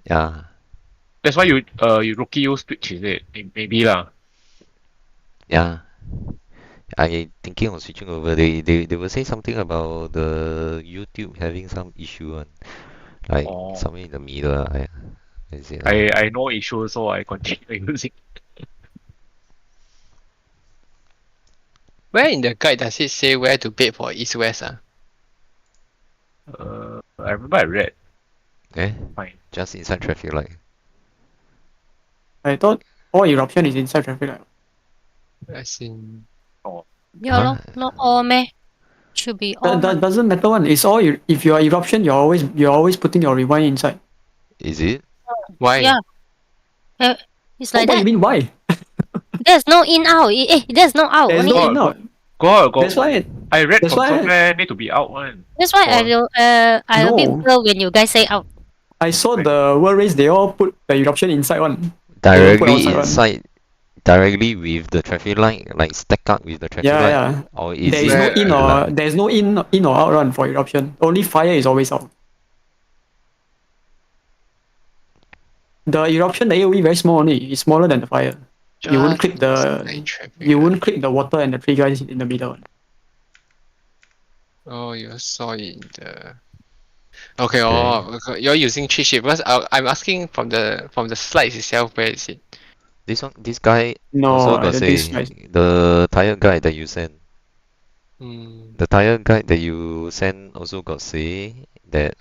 Yeah, That's why you rookie use Twitch, is it? Maybe lah. yeah. I thinking of switching over. They will say something about the YouTube having some issue on, like Oh, somewhere in the middle. Is it? I know issue, so I continue using. Where in the guide does it say where to bait for east west? I remember I read. Eh? Fine. Just inside traffic light. I thought all eruption is inside traffic light. As in, Oh, Yeah, Huh? lor. Not all meh. Should be all That mah. doesn't matter one. It's all if you are eruption, you're always putting your rewind inside. Is it? why? Yeah. It's like What you that. mean why? There's no in out. There's no out. There's Only no Got- in out. Go. That's why I read that's from why- somewhere need to be out one. that's why I For- will I a bit No. blur when you guys say out. I saw the world race. They all put the eruption inside one. Directly outside one. inside, directly with the traffic light, like stack up with the traffic Yeah, light. yeah. Or is There is it no in like- or there's no in or out run for eruption. Only fire is always out. The eruption, the AOE very small only. It's smaller than the fire. You won't click the- inside traffic You light. won't click the water and the three guys in the middle one. Oh, you saw it in the. Okay, okay, you're using cheat sheet because I'm asking from the slides itself. Where is it? This guy No, also I got don't say think it's the tire guide that you sent. Hmm. The tire guide that you sent also got say that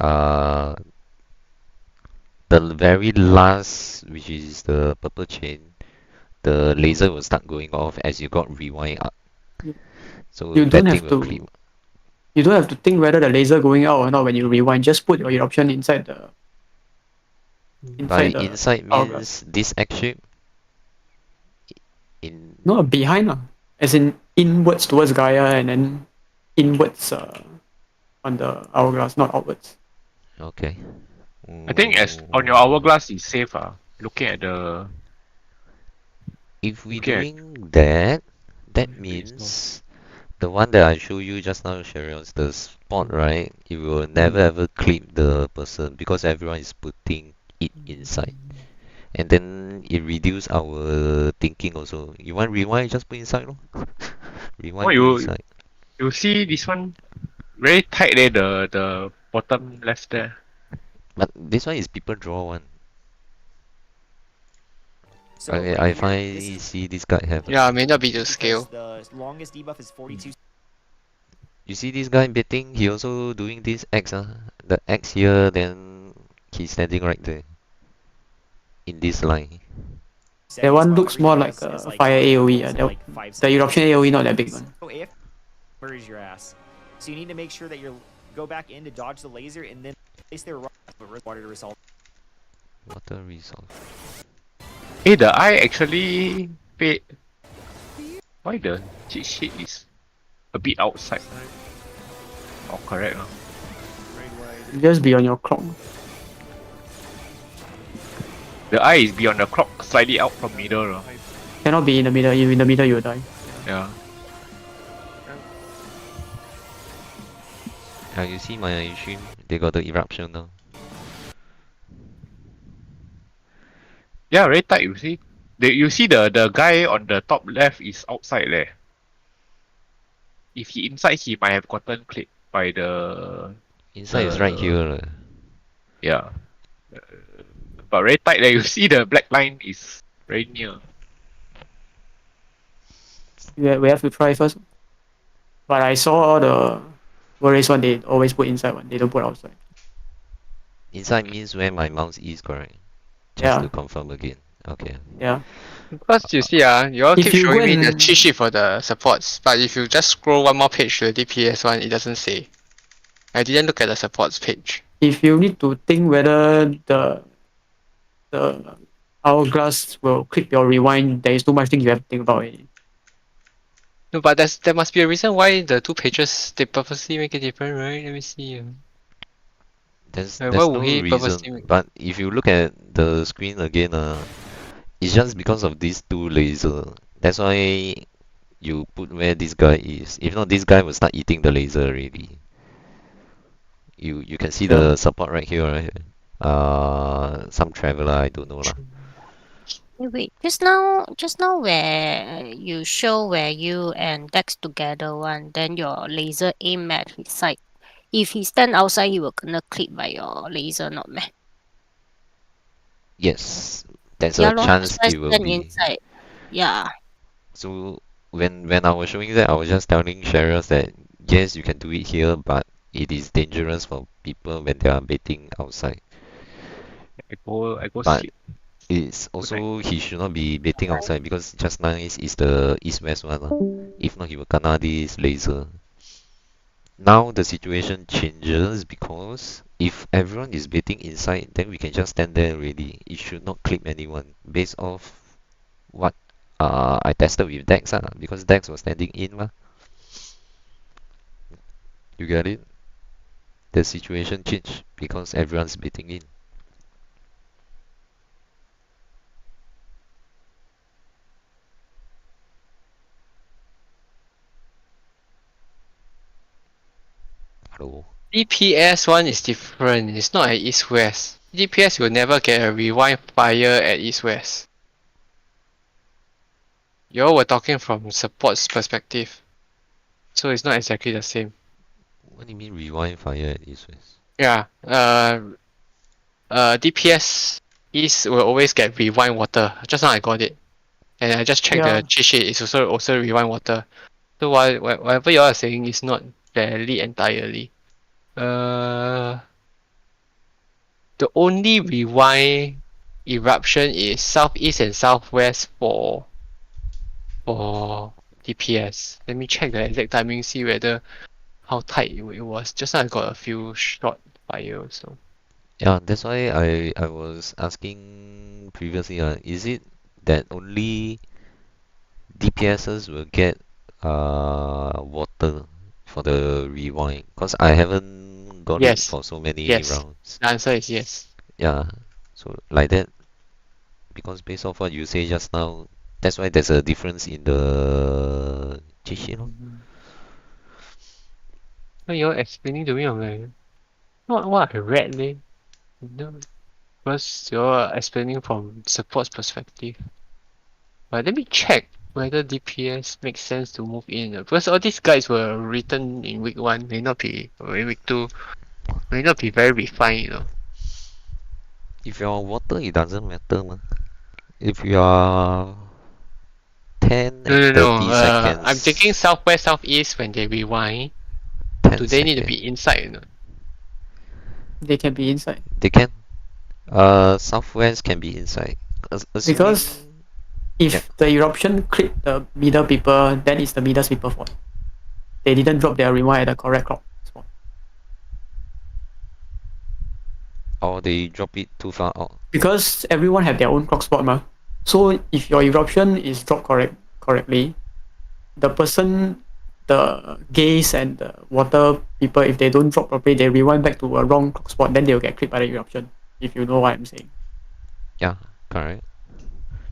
the very last, which is the purple chain, the laser will start going off as you got rewind up. So You that don't thing have will to- clip. You don't have to think whether the laser going out or not when you rewind. Just put your eruption inside the By inside the inside hourglass. means this X shape. In No, behind as in inwards towards Gaia and then inwards on the hourglass, not outwards. okay. I think as on your hourglass is safe. Looking at the If we Okay. doing that, that Mm, means the one that I show you just now, Cheryl, the spot, right? It will never ever clip the person because everyone is putting it inside. And then it reduce our thinking also. You want rewind, just put inside, lor. Rewind, Oh, put you- inside. you see this one very tight there. The bottom left there. But this one is people draw one. So I right here, finally see this guy have. Yeah, may not be to because scale. The longest debuff is 42. You see this guy betting, he also doing this X, the X here, then he's standing right there. In this line. That one looks more like a fire AOE. The eruption AOE not that big one. So if buries your ass, so you need to make sure that you go back in to dodge the laser and then place their water to resolve. Water resolve. Hey, the eye actually paid. Why the cheat sheet is a bit outside? Oh, correct. Just be on your clock. The eye is beyond the clock, slightly out from middle. Cannot be in the middle. If in the middle, you will die. Yeah. You see my stream, they got the eruption now. Yeah, very tight. You see, you see the guy on the top left is outside there. If he inside, he might have gotten clipped by the Inside is right here. yeah. But very tight there. You see the black line is very near. We have to try first. But I saw all the world race one. They always put inside one. They don't put outside. Inside means where my mouse is, correct? Just Yeah. to confirm again. Okay. Yeah. Because you see, you all If keep you showing go me the and- cheat sheet for the supports, but if you just scroll one more page to the DPS one, it doesn't say. I didn't look at the supports page. If you need to think whether the hourglass will clip your rewind, there is too much things you have to think about it. No, but there must be a reason why the two pages they purposely make it different, right? Let me see. There's Why no would he purposely reason. make- But if you look at the screen again, it's just because of these two laser. That's why you put where this guy is. If not, this guy will start eating the laser already. You can see the support right here, right? some traveler, I don't know lah. Wait. Just now, where you show where you and Dex together one, then your laser aim at his side. If he stand outside, he will gonna clip by your laser, not meh? Yes, there's Yeah, a lor. That's chance why it will stand be. inside. Yeah. So when I was showing that, I was just telling sharers that yes, you can do it here, but it is dangerous for people when they are baiting outside. I go But sleep. it's also he should not be baiting outside because just nice is the east-west one lah. If not, he will kena this laser. Now the situation changes because if everyone is baiting inside, then we can just stand there already. It should not clip anyone based off what I tested with Dex because Dex was standing in mah. You get it? The situation changed because everyone's baiting in. Hello. DPS one is different. It's not at east west. DPS will never get a rewind fire at east west. You all were talking from support's perspective, so it's not exactly the same. What do you mean rewind fire at east west? Yeah. DPS east will always get rewind water. Just now I got it, and I just checked Yeah. the cheat sheet. It's also rewind water. So whatever you all are saying is not valid entirely. The only rewind eruption is southeast and southwest for DPS. Let me check the exact timing, see whether how tight it was. Just now I got a few short fire also. Yeah, that's why I was asking previously. Is it that only DPSs will get water for the rewind? Cause I haven't got it Yes. for so many Yes. rounds. The answer is yes. Yeah, so like that. Because based off what you say just now, that's why there's a difference in the cheat sheet lor. So you're explaining to me, I'm like, what I read, leh. No, because you're explaining from support's perspective. But let me check whether DPS makes sense to move in. Because all these guys were written in week 1, may not be, or in week 2, may not be very refined, you know. If you're water, it doesn't matter, man. If you are 10 No, and no, 30 no. seconds, I'm thinking southwest, southeast when they rewind. 10 Do they need to seconds, be inside? You know? They can be inside. they can. Southwest can be inside. Assuming, Because if yeah. the eruption clipped the middle people, then it's the middle people fault. They didn't drop their rewind at the correct clock spot. Or they drop it too far out. Because everyone have their own clock spot ma. So if your eruption is dropped correctly, the person, the gaze and the water people, if they don't drop properly, they rewind back to a wrong clock spot, then they'll get clipped by the eruption. If you know what I'm saying. Yeah, correct.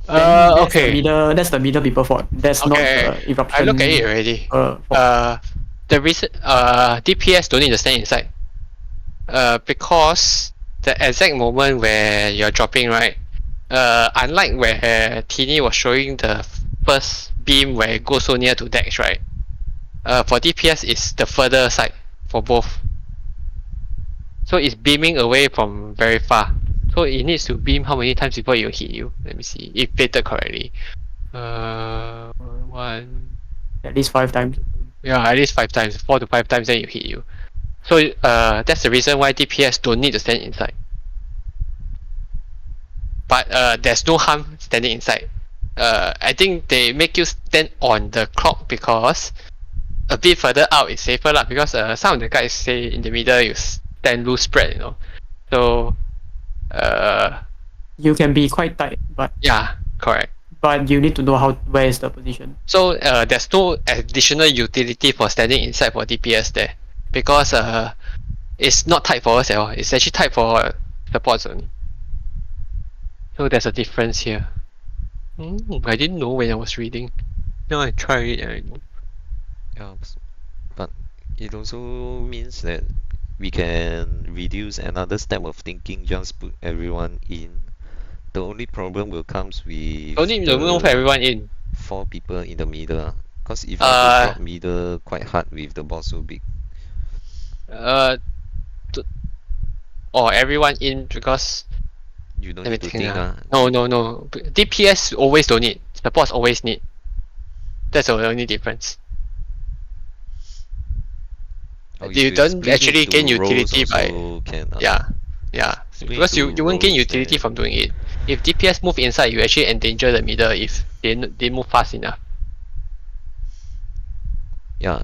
Then Okay. that's the middle people fault. That's Okay. not the eruption. I look at it already. Fault. The reason DPS don't need to stand inside. Because the exact moment where you're dropping, right? Unlike where Tini was showing the first beam where it goes so near to Dex, right? For DPS it's the further side for both. So it's beaming away from very far. So it needs to beam how many times before it will hit you? Let me see. If fated correctly. One. At least 5 times. Yeah, at least 5 times. 4 to 5 times, then you hit you. So that's the reason why DPS don't need to stand inside. But there's no harm standing inside. I think they make you stand on the clock because a bit further out is safer lah. Because some of the guys say in the middle you stand loose spread, you know. So You can be quite tight, but yeah, correct. But you need to know where is the position. So there's no additional utility for standing inside for DPS there, because it's not tight for us at all. It's actually tight for supports only. So there's a difference here. I didn't know when I was reading. Now I try it and I know. Yeah, but it also means that we can reduce another step of thinking, just put everyone in. The only problem will comes with Don't need to move the everyone in. 4 people in the middle. Cause if you want to Uh, drop middle, quite hard with the boss so big. uh, or everyone in because You don't let me need to think. think. No. DPS always don't need. Supports always need. That's the only difference. Or if You you don't split actually it gain to roles utility by also can. yeah. Split it Because to you won't gain roles, utility then from doing it. If DPS move inside, you actually endanger the middle if they move fast enough. yeah,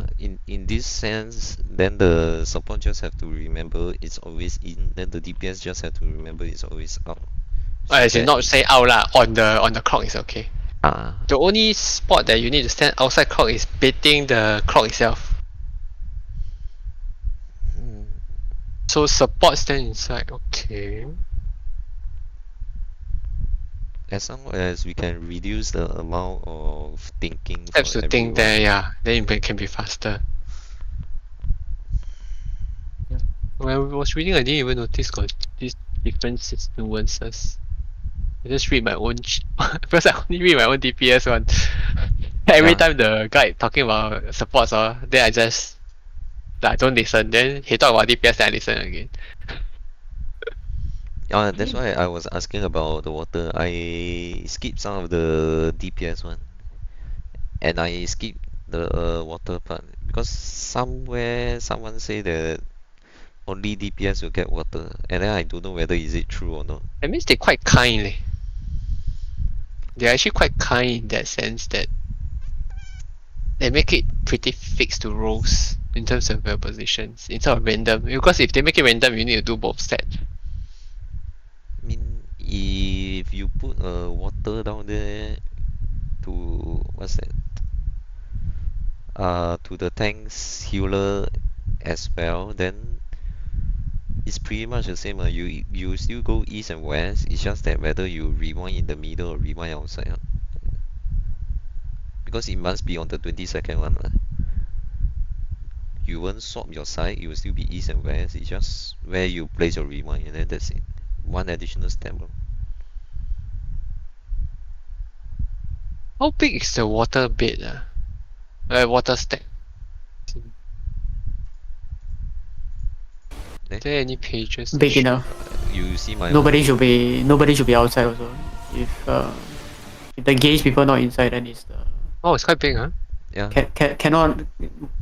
in this sense, then the support just have to remember it's always in, then the DPS just have to remember it's always out. So As in that not say out lah, on the clock is okay. ah The only spot that you need to stand outside clock is baiting the clock itself. mm, So support stand inside, okay. as long as we can reduce the amount of thinking Steps for to think everyone. there, yeah. Then it can be faster. When I was reading, I didn't even notice got these different nuances. I just read my own because I only read my own DPS one. Every Yeah. time the guide talking about supports then I just like don't listen. Then he talk about DPS, then I listen again. That's why I was asking about the water. I skipped some of the DPS one, and I skipped the water part because somewhere someone say that only DPS will get water, and then I don't know whether is it true or not. That means they're quite kind. They're actually quite kind in that sense that they make it pretty fixed to roles in terms of their positions instead of random. Because if they make it random, you need to do both stats. I mean, if you put water down there to what's that? To the tank's healer as well, then it's pretty much the same. You still go east and west. It's just that whether you rewind in the middle or rewind outside. Because it must be on the 22nd one. You won't swap your side. It will still be east and west. It's just where you place your rewind, and then that's it. One additional step. How big is the water bed? Water stack. Are there any pages? Big enough. You see my Nobody should be outside also. If the gaze people not inside, then it's the Oh, it's quite big, huh? yeah. cannot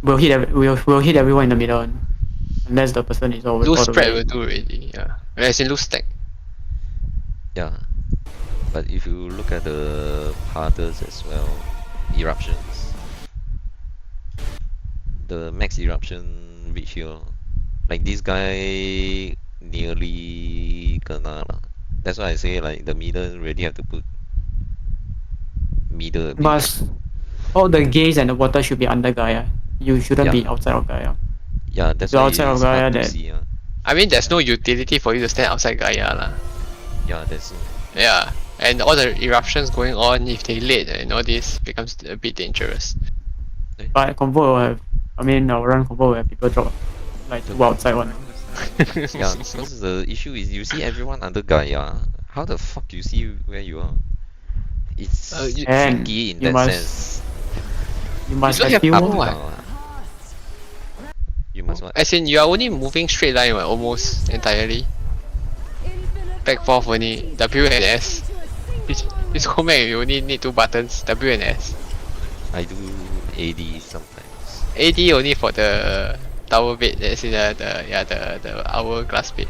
will hit everyone in the middle one. Unless the person is always Loose all the spread way will in. do already, yeah. As in loose stack. Yeah. But if you look at the others as well, eruptions. The max eruption reach here. Like this guy nearly kena lah. That's why I say like the middle really have to put middle a bit. Must all the gaze and the water should be under Gaia. You shouldn't be Yeah. outside of Gaia. Yeah, that's You're why outside of it's hard Gaia, to then see. I mean, there's no utility for you to stand outside Gaia lah. Yeah, that's Yeah. And all the eruptions going on, if they late and all this becomes a bit dangerous. but convo will have. I mean, our run convo will have people drop like two outside one. yeah. Because the issue is you see everyone under Gaia. How the fuck you see where you are? It's And tricky in you that must- sense. You must don't have have few. Up Oh, to what? down. You must what? As in, you are only moving straight line almost entirely. Back forth only. W and S. This whole map you only need 2 buttons, W and S. I do AD sometimes. AD only for the tower bed, as in the hourglass bed.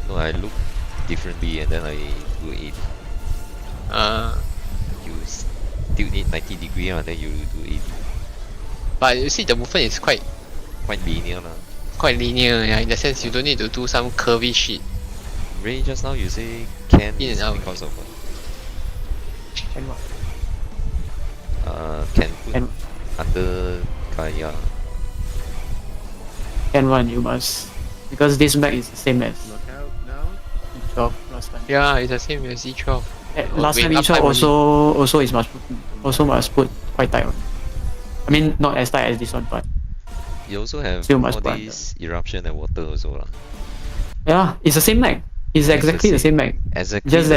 No, I look differently and then I do AD. You still need 90 degree and then you do AD. But you see the movement is quite Quite linear lah. linear, yeah, in the sense you don't need to do some curvy shit. Ray, just now you say can In is and out. because of what? And what? Can put And- under Gaia. And one you must, because this map is the same as Look out, no. 12 last time. Yeah, it's the same as E12. Last wait, time last E12 time also must put quite tight one. I mean not as tight as this one, but You also have Still all must run. these eruption and water also lah. Yeah, it's the same mech. It's exactly the same mech. Exactly Just the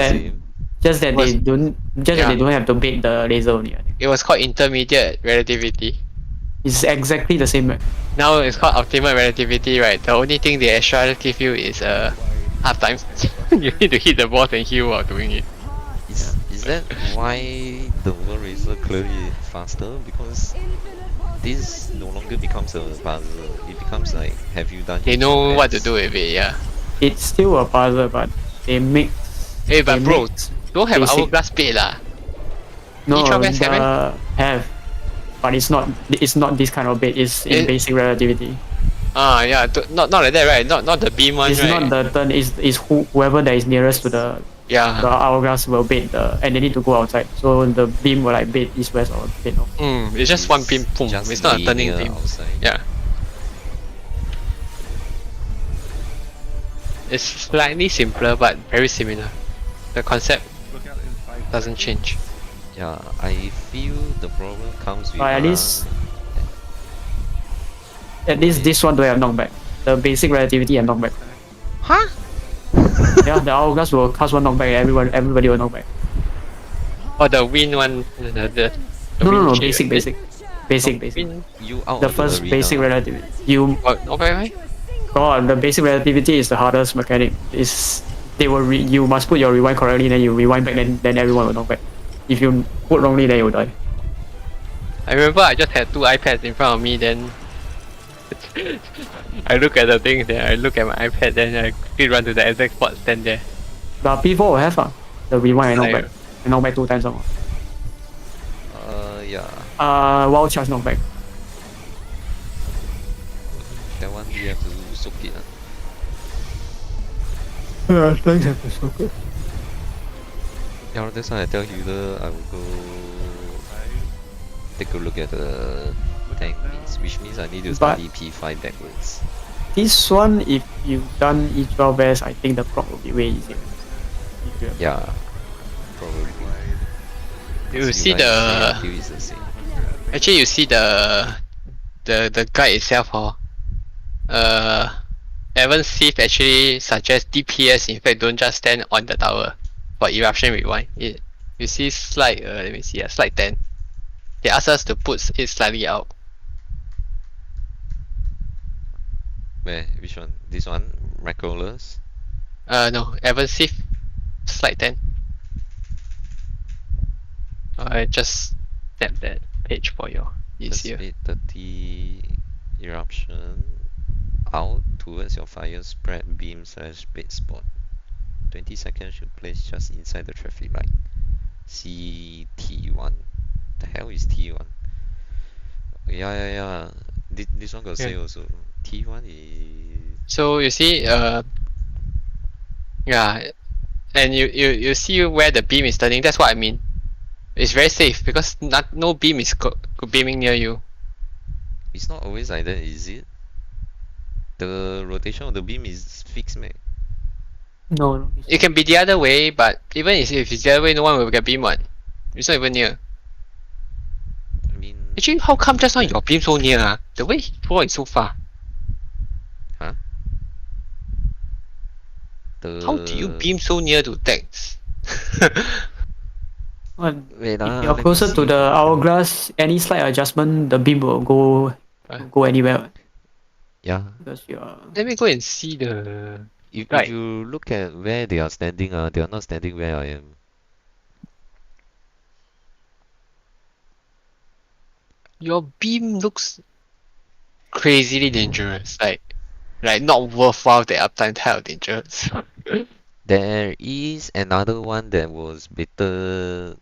that same. Was- they don't that they yeah. don't have to bait the laser only. I think. It was called intermediate relativity. It's exactly the same mech. Now it's called ultimate relativity, right? The only thing they extra give you is half time. You need to hit the boss and heal while doing it. Is that why the World Racer clearly faster? Because this no longer becomes a puzzle. It becomes like, have you done? They your know job what to best? do with it, yeah. It's still a puzzle, but they make. Hey, but they bro, make don't have basic- hourglass bait lah. No, Each of us have have, but it's not this kind of bait. It's in It- basic relativity. Yeah, not like that, right? Not the beam one, It's right? not the turn. Is whoever that is nearest to the Yeah. hourglass will bait and they need to go outside. So the beam will like bait east west or bait north. It's just one beam, boom. Just It's not a turning linear beam. outside. Yeah. It's slightly simpler, but very similar. The concept doesn't change. Yeah, I feel the problem comes with. But at least this one don't have knockback. The basic relativity and knockback. Huh? Yeah, the hourglass will cast one knockback. Everybody will knockback. Or the wind one, the No, wind basic, shit, basic. Wind, You out The of first arena. basic relativity. You okay, right? the basic relativity is the hardest mechanic. You must put your rewind correctly, then you rewind back, then everyone will knock back. If you put wrongly, then you die. I remember I just had two iPads in front of me, then I look at the thing, then I look at my iPad, then I quickly run to the exact spot, stand there. But P4 will have the rewind and knock Like- back. And knock back 2 times. Yeah. Wild charge knock back. That one you have to soak it. Yeah, thanks have to soak it. Yeah, that's why I tell Healer I will go take a look at the tank means, which means I need to But- study P5 backwards. This one, if you've done E12 best, I think the proc will be way easier. If you have- Yeah, probably. You Because see guys say the until it's the same. actually you see the guide itself, Evan Sith actually suggests DPS in fact don't just stand on the tower for eruption rewind. You see slide let me see slide 10. They ask us to put it slightly out. Where? Which one? This one? Miraculous? No, Evan Sith slide 10. I just snap that page for you easier. 830 eruption out towards your fire spread beam / bait spot. 20 seconds should place just inside the traffic light. See T1. The hell is T1? Yeah. This one got say Yeah. also. T1 is. So you see, yeah, and you see where the beam is turning. That's what I mean. It's very safe because no beam is beaming near you. It's not always like that, is it? The rotation of the beam is fixed, man. No. It can be the other way, but even if it's the other way, no one will get beam one. It's not even near. I mean, Actually, how come just now your beam so near? The way he throw is so far. How do you beam so near to text? Well, Wait, if let you're me closer to see. the hourglass, any slight adjustment, the beam will go anywhere. Yeah. Because you're. Let me go and see the. If Right. you look at where they are standing, they are not standing where I am. Your beam looks crazily dangerous. Like not worthwhile the uptime type of dangerous. There is another one that was better